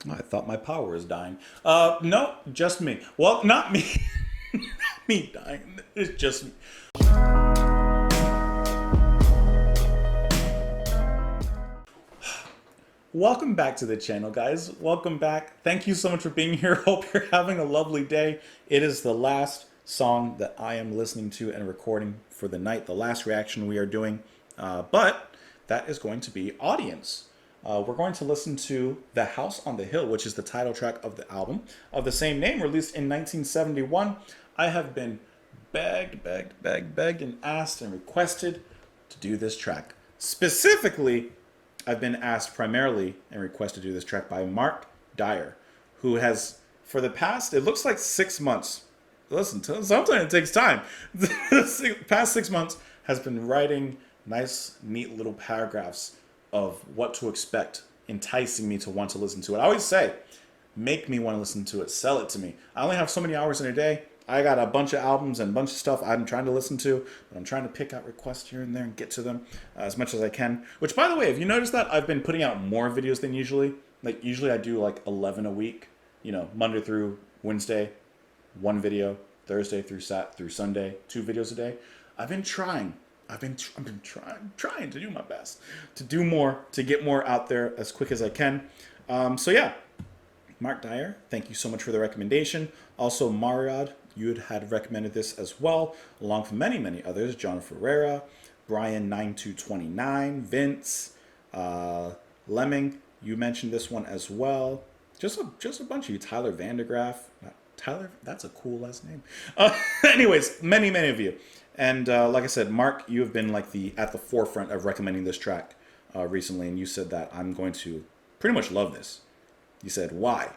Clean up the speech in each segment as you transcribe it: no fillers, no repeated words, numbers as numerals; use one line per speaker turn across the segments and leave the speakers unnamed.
I thought my power was dying. No, just me. Well, not me. Not me dying. It's just me. Welcome back to the channel, guys. Welcome back. Thank you so much for being here. Hope you're having a lovely day. It is the last song that I am listening to and recording for the night, the last reaction we are doing. But that is going to be Audience. We're going to listen to The House on the Hill, which is the title track of the album of the same name, released in 1971. I have been begged, and asked and requested to do this track. Specifically, I've been asked primarily and requested to do this track by Mark Dyer, who has, for the past, it looks like 6 months. Listen, sometimes it takes time. The past 6 months has been writing nice, neat little paragraphs of what to expect, enticing me to want to listen to it. I always say, make me want to listen to it, sell it to me. I only have so many hours in a day. I got a bunch of albums and a bunch of stuff I'm trying to listen to, but I'm trying to pick out requests here and there and get to them as much as I can. Which, by the way, if you notice that, I've been putting out more videos than usually. Like, usually I do like 11 a week, you know, Monday through Wednesday, one video, Thursday through Sunday, 2 videos a day. I've been trying. I've been trying to do my best to do more, to get more out there as quick as I can. So yeah, Mark Dyer, thank you so much for the recommendation. Also, Mariad, you had recommended this as well, along with many others. John Ferreira, Brian9229, Vince, Lemming, you mentioned this one as well. Just a bunch of you. Tyler Vandergraff. Tyler, that's a cool last name. Anyways, many of you. And like I said, Mark, you have been like at the forefront of recommending this track recently, and you said that I'm going to pretty much love this. You said, why?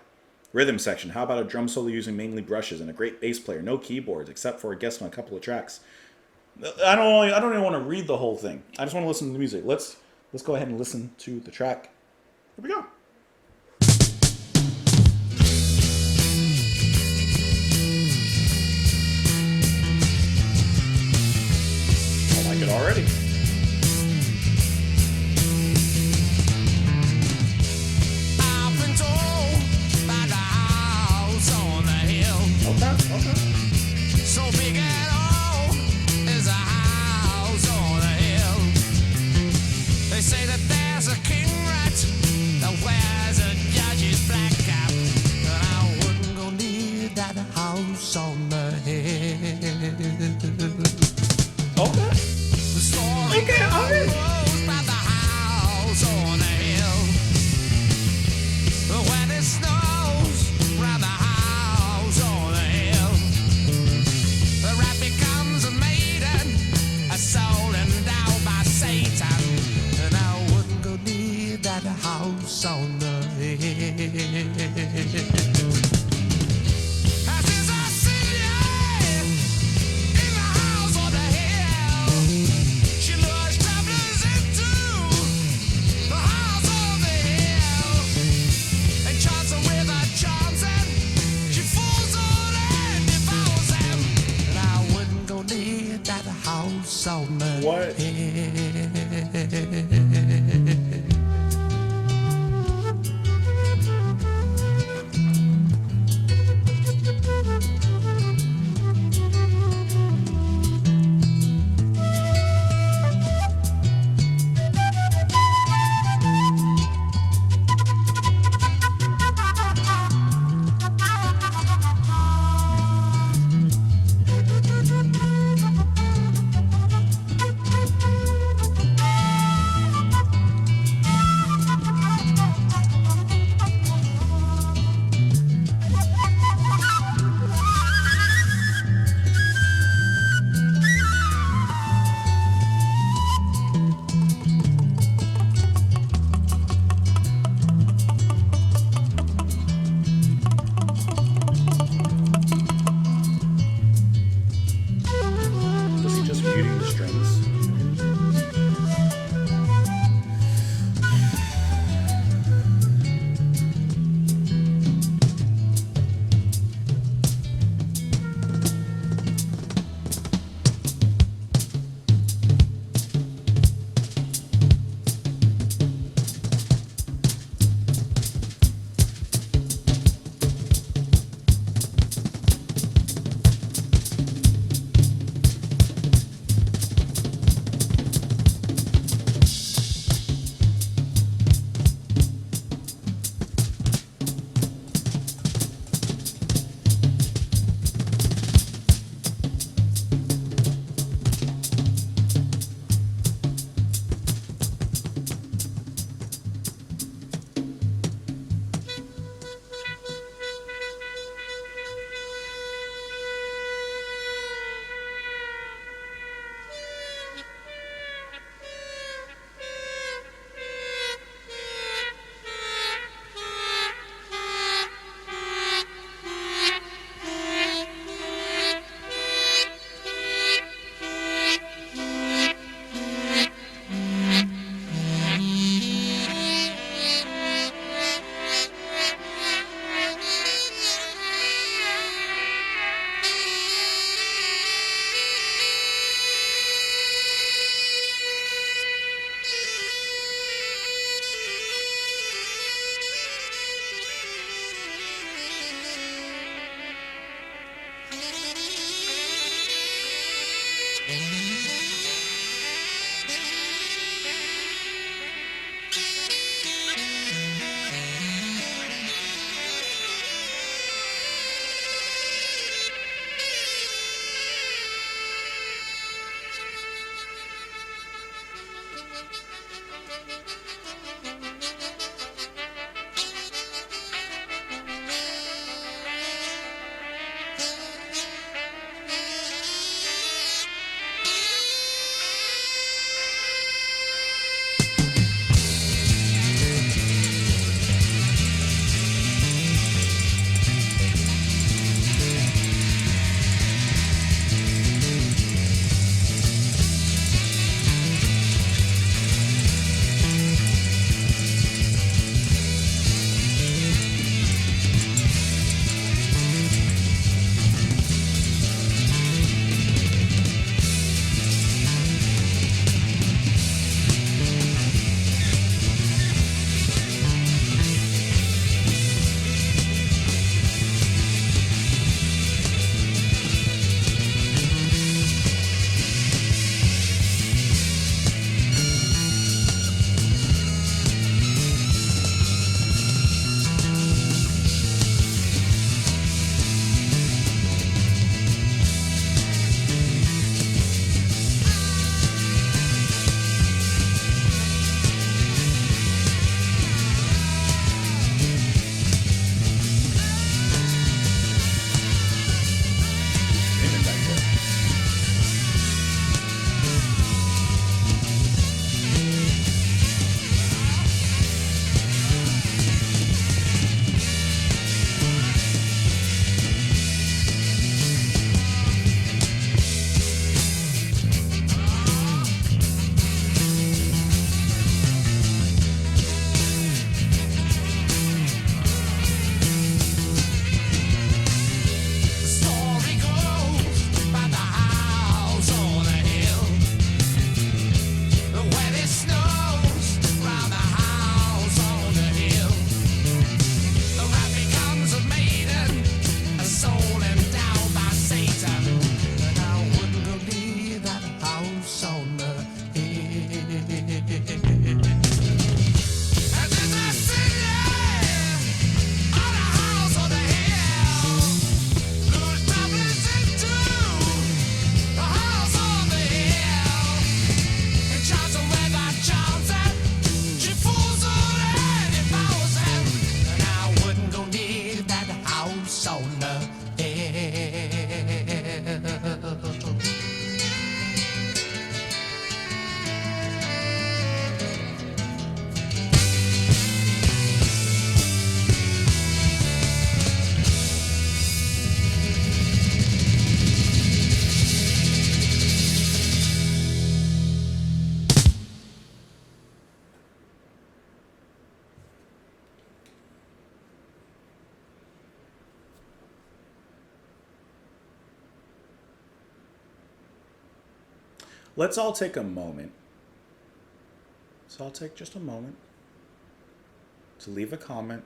Rhythm section. How about a drum solo using mainly brushes and a great bass player? No keyboards, except for a guest on a couple of tracks. I don't even want to read the whole thing. I just want to listen to the music. Let's go ahead and listen to the track. Here we go. I like it already. Okay.
So big and old is a house on a hill. They say that there's a king rat that wears a judge's black cap, but I wouldn't go near that house on the hill.
Okay.
The story goes about the house on the hill. But when it snows round the house on the hill, the rat becomes a maiden, a soul endowed by Satan. And I wouldn't go near that house on the hill. As is a city in the house on the hill, she lures travelers into the house on the hill and charms them with her charms, and she fools on and devours them. And I wouldn't go near that house on the
What?
hill.
let's all take a moment. So I'll take just a moment to leave a comment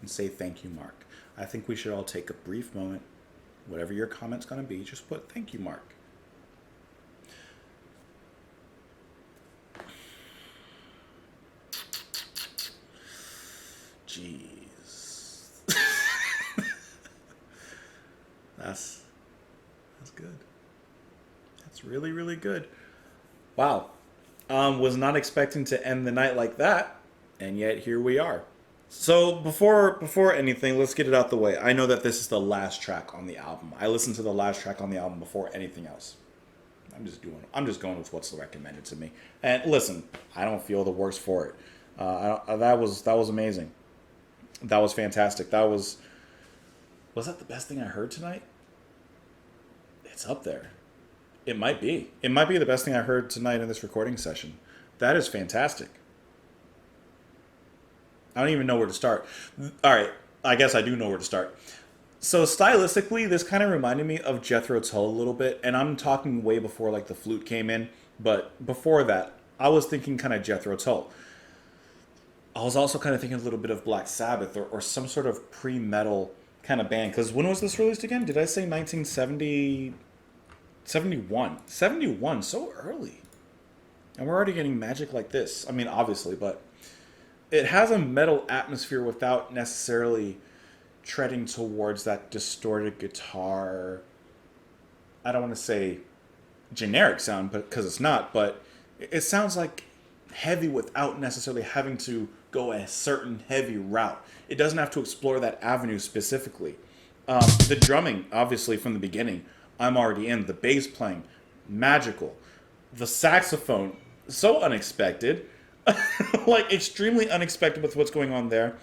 and say thank you, Mark. I think we should all take a brief moment. Whatever your comment's going to be, just put thank you, Mark. Jeez. That's good. That's really, really good. Wow. Was not expecting to end the night like that, and yet here we are. So before anything, let's get it out the way. I know that this is the last track on the album. I listened to the last track on the album before anything else. I'm just going with what's recommended to me. And listen, I don't feel the worse for it. That was amazing. That was fantastic. Was that the best thing I heard tonight? It's up there. It might be. It might be the best thing I heard tonight in this recording session. That is fantastic. I don't even know where to start. All right, I guess I do know where to start. So stylistically, this kind of reminded me of Jethro Tull a little bit, and I'm talking way before like the flute came in, but before that, I was thinking kind of Jethro Tull. I was also kind of thinking a little bit of Black Sabbath or some sort of pre-metal kind of band. Because when was this released again? Did I say 1970? 71. 71, so early. And we're already getting magic like this. I mean, obviously, but it has a metal atmosphere without necessarily treading towards that distorted guitar. I don't want to say generic sound, but because it's not, but it sounds like heavy without necessarily having to go a certain heavy route. It doesn't have to explore that avenue specifically. The drumming, obviously, from the beginning, I'm already in. The bass playing, magical. The saxophone, so unexpected. Like, extremely unexpected with what's going on there.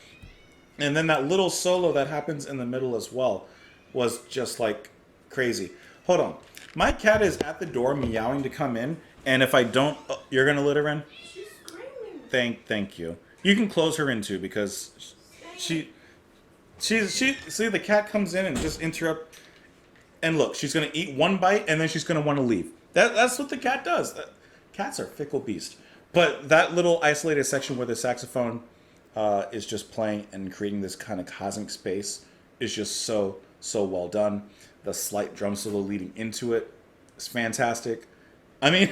And then that little solo that happens in the middle as well was just, like, crazy. Hold on. My cat is at the door meowing to come in, and if I don't... Oh, you're going to let her in?
She's screaming.
Thank you. You can close her in, too, because she see, the cat comes in and just interrupt... And look, she's going to eat one bite, and then she's going to want to leave. That's what the cat does. Cats are fickle beasts. But that little isolated section where the saxophone is just playing and creating this kind of cosmic space is just so well done. The slight drum solo leading into it is fantastic. I mean,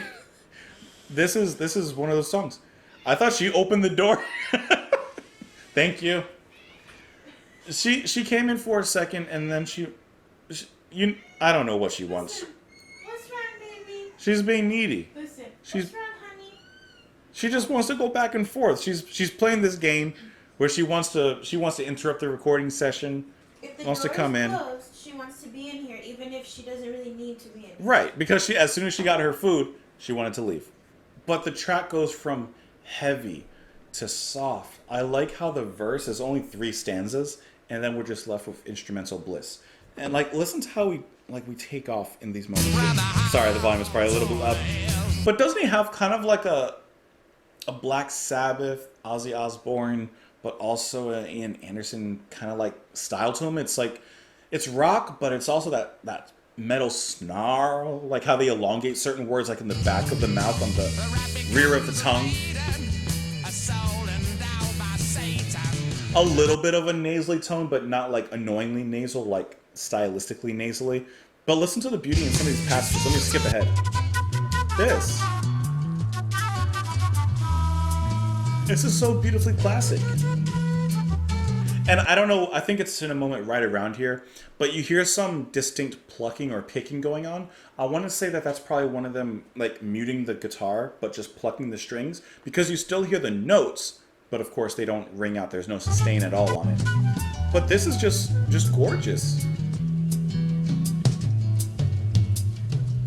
this is one of those songs. I thought she opened the door. Thank you. She came in for a second, and then I don't know what she wants.
Listen, what's wrong, baby?
She's being needy.
Listen,
She's-
what's wrong, honey?
She just wants to go back and forth. She's playing this game where she wants to interrupt the recording session.
If the
Wants
door
to come
is
in.
closed, she wants to be in here, even if she doesn't really need to be in here.
Right, because as soon as she got her food, she wanted to leave. But the track goes from heavy to soft. I like how the verse is only 3 stanzas, and then we're just left with instrumental bliss. And like, listen to how we take off in these moments. Sorry, the volume is probably a little bit loud. But doesn't he have kind of like a Black Sabbath, Ozzy Osbourne, but also an Ian Anderson kind of like style to him? It's like, it's rock, but it's also that metal snarl, like how they elongate certain words, like in the back of the mouth, on the rear of the tongue. A little bit of a nasally tone, but not like annoyingly nasal, like stylistically nasally. But listen to the beauty in some of these passages. Let me skip ahead. This is so beautifully classic. And I don't know, I think it's in a moment right around here, but you hear some distinct plucking or picking going on. I want to say that that's probably one of them, like, muting the guitar, but just plucking the strings, because you still hear the notes, but of course they don't ring out. There's no sustain at all on it. But this is just gorgeous.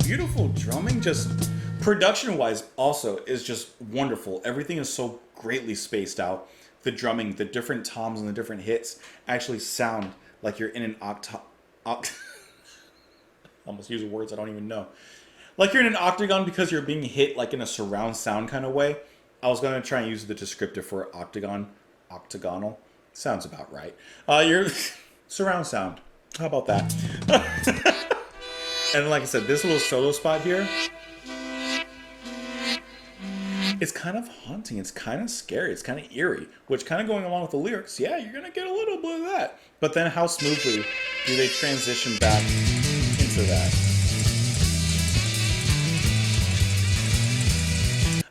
Beautiful drumming, just production-wise also is just wonderful. Everything is so greatly spaced out. The drumming, the different toms and the different hits actually sound like you're in an almost using words I don't even know. Like you're in an octagon because you're being hit like in a surround sound kind of way. I was going to try and use the descriptor for octagon. Octagonal. Sounds about right. You're surround sound. How about that? And like I said, this little solo spot here, It's kind of haunting. It's kind of scary. It's kind of eerie, which kind of going along with the lyrics. Yeah, you're gonna get a little bit of that. But then, how smoothly do they transition back into that?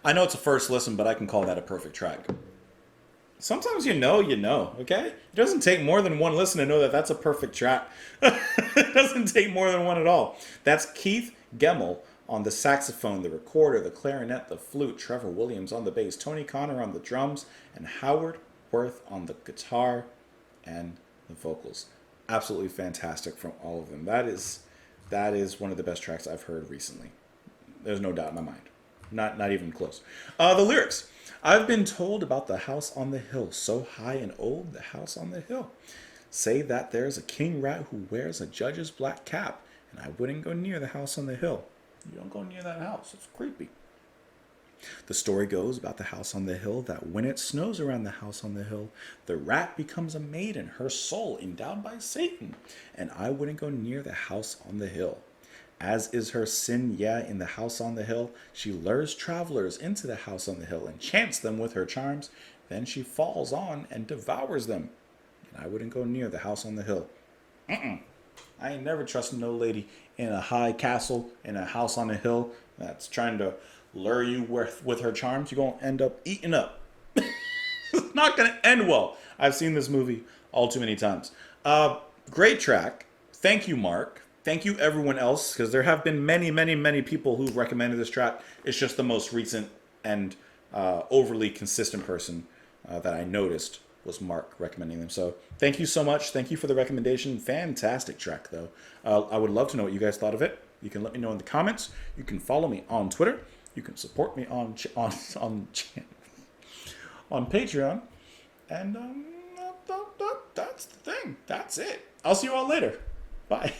I know it's a first listen, but I can call that a perfect track. Sometimes you know, okay? It doesn't take more than one listen to know that that's a perfect track. It doesn't take more than one at all. That's Keith Gemmell on the saxophone, the recorder, the clarinet, the flute, Trevor Williams on the bass, Tony Connor on the drums, and Howard Worth on the guitar and the vocals. Absolutely fantastic from all of them. That is one of the best tracks I've heard recently. There's no doubt in my mind. Not even close. The lyrics. I've been told about the house on the hill, so high and old, the house on the hill. Say that there's a king rat who wears a judge's black cap, and I wouldn't go near the house on the hill. You don't go near that house. It's creepy. The story goes about the house on the hill that when it snows around the house on the hill, the rat becomes a maiden, her soul endowed by Satan, and I wouldn't go near the house on the hill. As is her sin, yeah, in the house on the hill, she lures travelers into the house on the hill, enchants them with her charms, then she falls on and devours them. And I wouldn't go near the house on the hill. I ain't never trusted no lady in a high castle, in a house on a hill, that's trying to lure you with her charms. You're going to end up eating up. It's not going to end well. I've seen this movie all too many times. Great track. Thank you, Mark. Thank you, everyone else, because there have been many, many, many people who've recommended this track. It's just the most recent and overly consistent person that I noticed was Mark recommending them. So thank you so much. Thank you for the recommendation. Fantastic track, though. I would love to know what you guys thought of it. You can let me know in the comments. You can follow me on Twitter. You can support me on Patreon. And that's the thing. That's it. I'll see you all later. Bye.